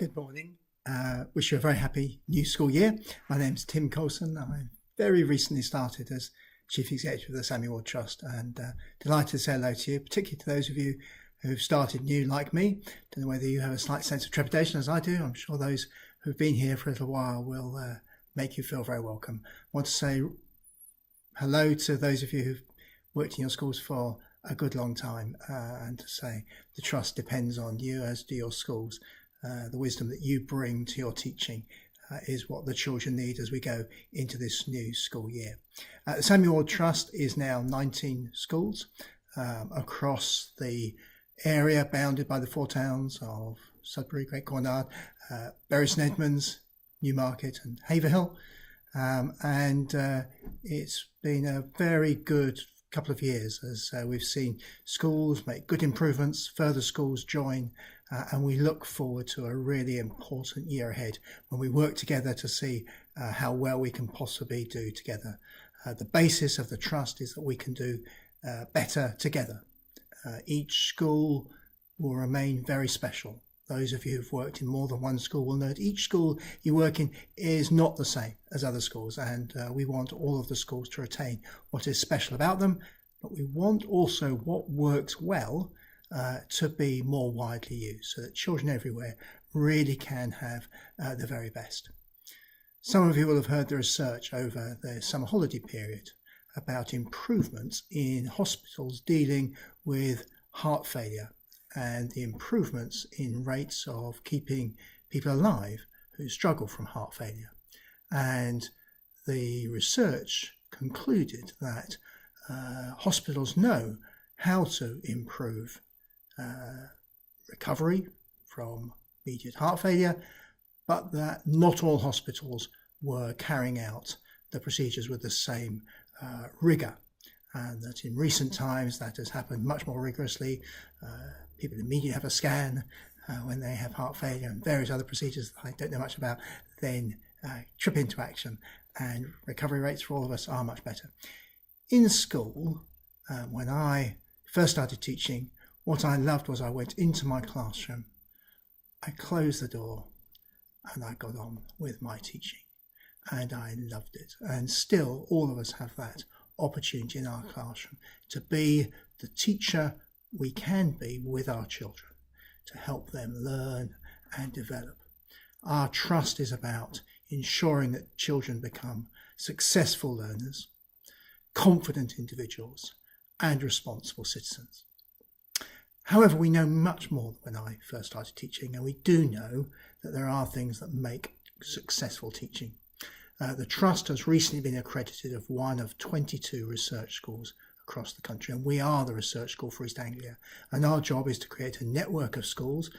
Good morning. Wish you a very happy new school year. My name's Tim Coulson. I very recently started as Chief Executive of the Samuel Ward Trust, and delighted to say hello to you, particularly to those of you who've started new like me. Don't know whether you have a slight sense of trepidation as I do. I'm sure those who've been here for a little while will make you feel very welcome. I want to say hello to those of you who've worked in your schools for a good long time, and to say the Trust depends on you, as do your schools. The wisdom that you bring to your teaching is what the children need as we go into this new school year. The Samuel Ward Trust is now 19 schools across the area bounded by the four towns of Sudbury, Great Cornard, Bury St Edmunds, Newmarket and Haverhill. It's been a very good couple of years as we've seen schools make good improvements, further schools join, and we look forward to a really important year ahead when we work together to see how well we can possibly do together. The basis of the Trust is that we can do better together. Each school will remain very special. Those of you who've worked in more than one school will know that each school you work in is not the same as other schools, and we want all of the schools to retain what is special about them, but we want also what works well to be more widely used so that children everywhere really can have the very best. Some of you will have heard the research over the summer holiday period about improvements in hospitals dealing with heart failure and the improvements in rates of keeping people alive who struggle from heart failure. And the research concluded that hospitals know how to improve recovery from immediate heart failure, but that not all hospitals were carrying out the procedures with the same rigour, and that in recent times that has happened much more rigorously. People immediately have a scan when they have heart failure and various other procedures that I don't know much about, then trip into action, and recovery rates for all of us are much better. In school, when I first started teaching, what I loved was I went into my classroom, I closed the door, and I got on with my teaching, and I loved it. And still, all of us have that opportunity in our classroom to be the teacher we can be with our children, to help them learn and develop. Our Trust is about ensuring that children become successful learners, confident individuals, and responsible citizens. However, we know much more than when I first started teaching, and we do know that there are things that make successful teaching. The Trust has recently been accredited as one of 22 research schools across the country, and we are the research school for East Anglia, and our job is to create a network of schools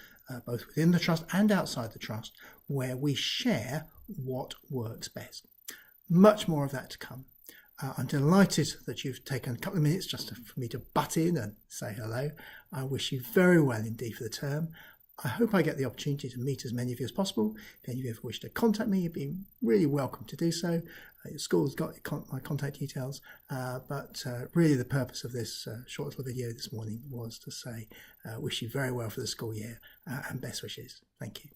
both within the Trust and outside the Trust where we share what works best. Much more of that to come. I'm delighted that you've taken a couple of minutes just for me to butt in and say hello. I wish you very well indeed for the term. I hope I get the opportunity to meet as many of you as possible. If any of you ever wish to contact me, you'd be really welcome to do so. Your school's got my contact details, but really the purpose of this short little video this morning was to say wish you very well for the school year and best wishes. Thank you.